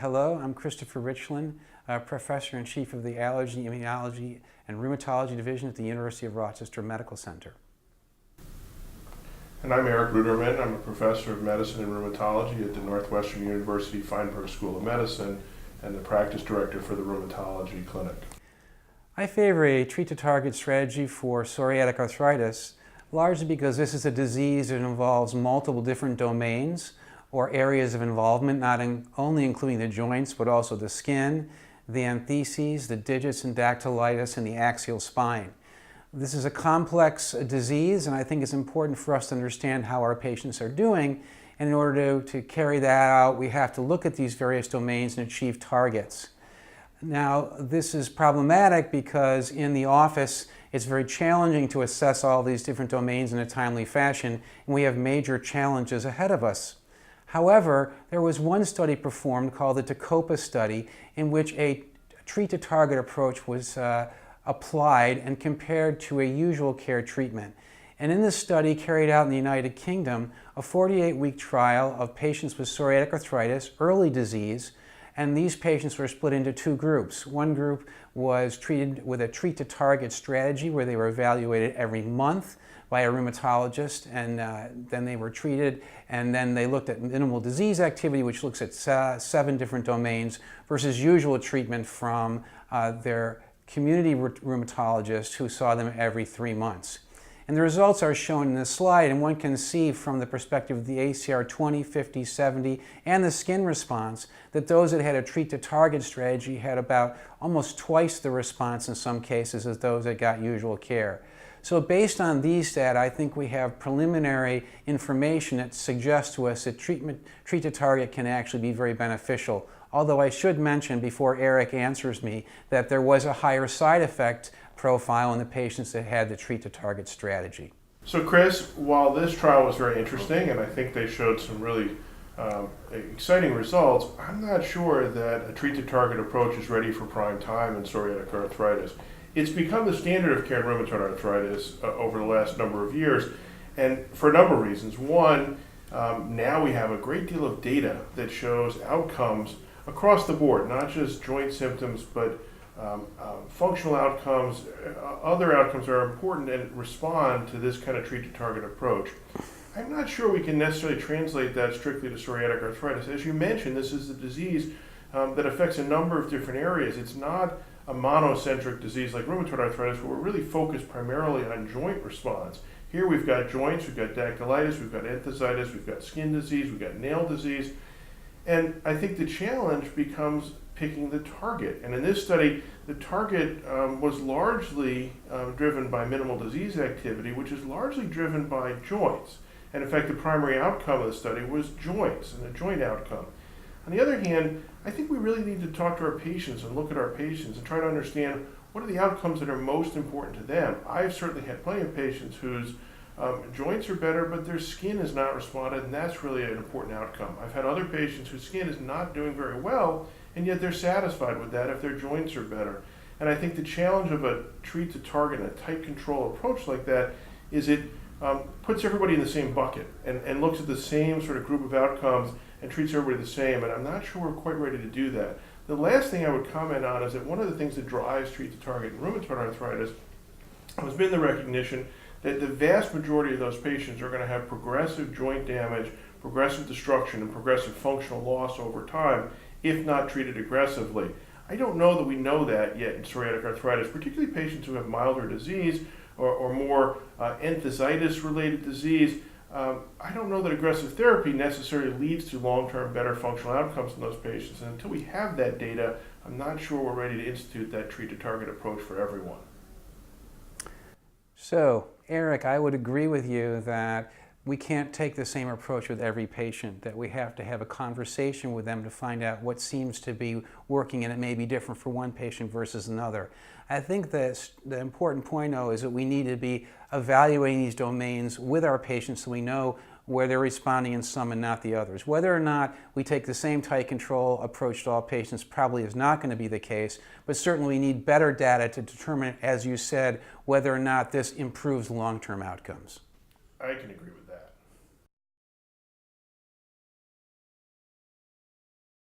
Hello, I'm Christopher Ritchlin, Professor and Chief of the Allergy, Immunology, and Rheumatology Division at the University of Rochester Medical Center. And I'm Eric Ruderman. I'm a Professor of Medicine and Rheumatology at the Northwestern University Feinberg School of Medicine and the Practice Director for the Rheumatology Clinic. I favor a treat-to-target strategy for psoriatic arthritis, largely because this is a disease that involves multiple different domains or areas of involvement, not only including the joints, but also the skin, the antheses, the digits and dactylitis, and the axial spine. This is a complex disease, and I think it's important for us to understand how our patients are doing. And in order to carry that out, we have to look at these various domains and achieve targets. Now, this is problematic because in the office, it's very challenging to assess all these different domains in a timely fashion, and we have major challenges ahead of us. However, there was one study performed called the Copa study in which a treat-to-target approach was applied and compared to a usual care treatment. And in this study carried out in the United Kingdom, a 48-week trial of patients with psoriatic arthritis, early disease, and these patients were split into two groups. One group was treated with a treat-to-target strategy where they were evaluated every month by a rheumatologist, and then they were treated, and then they looked at minimal disease activity, which looks at 7 different domains, versus usual treatment from their community rheumatologist who saw them every 3 months. And the results are shown in this slide, and one can see from the perspective of the ACR 20, 50, 70, and the skin response that those that had a treat-to-target strategy had about almost twice the response in some cases as those that got usual care. So based on these data, I think we have preliminary information that suggests to us that treat-to-target can actually be very beneficial. Although I should mention before Eric answers me that there was a higher side effect profile in the patients that had the treat-to-target strategy. So Chris, while this trial was very interesting and I think they showed some really exciting results, I'm not sure that a treat-to-target approach is ready for prime time in psoriatic arthritis. It's become the standard of care in rheumatoid arthritis over the last number of years, and for a number of reasons. One, now we have a great deal of data that shows outcomes across the board, not just joint symptoms, but functional outcomes, other outcomes that are important and respond to this kind of treat-to-target approach. I'm not sure we can necessarily translate that strictly to psoriatic arthritis. As you mentioned, this is a disease that affects a number of different areas. It's not a monocentric disease like rheumatoid arthritis, where we're really focused primarily on joint response. Here we've got joints, we've got dactylitis, we've got enthesitis, we've got skin disease, we've got nail disease. And I think the challenge becomes picking the target. And in this study, the target was largely driven by minimal disease activity, which is largely driven by joints. And in fact, the primary outcome of the study was joints and the joint outcome. On the other hand, I think we really need to talk to our patients and look at our patients and try to understand what are the outcomes that are most important to them. I've certainly had plenty of patients whose joints are better, but their skin has not responded, and that's really an important outcome. I've had other patients whose skin is not doing very well, and yet they're satisfied with that if their joints are better. And I think the challenge of a treat-to-target and a tight control approach like that is it puts everybody in the same bucket and looks at the same sort of group of outcomes and treats everybody the same, and I'm not sure we're quite ready to do that. The last thing I would comment on is that one of the things that drives treat-to-target in rheumatoid arthritis has been the recognition that the vast majority of those patients are going to have progressive joint damage, progressive destruction, and progressive functional loss over time, if not treated aggressively. I don't know that we know that yet in psoriatic arthritis, particularly patients who have milder disease or more enthesitis-related disease. I don't know that aggressive therapy necessarily leads to long-term better functional outcomes in those patients. And until we have that data, I'm not sure we're ready to institute that treat-to-target approach for everyone. So, Eric, I would agree with you that we can't take the same approach with every patient, that we have to have a conversation with them to find out what seems to be working, and it may be different for one patient versus another. I think that the important point, though, is that we need to be evaluating these domains with our patients so we know where they're responding in some and not the others. Whether or not we take the same tight control approach to all patients probably is not going to be the case, but certainly we need better data to determine, as you said, whether or not this improves long-term outcomes. I can agree with that.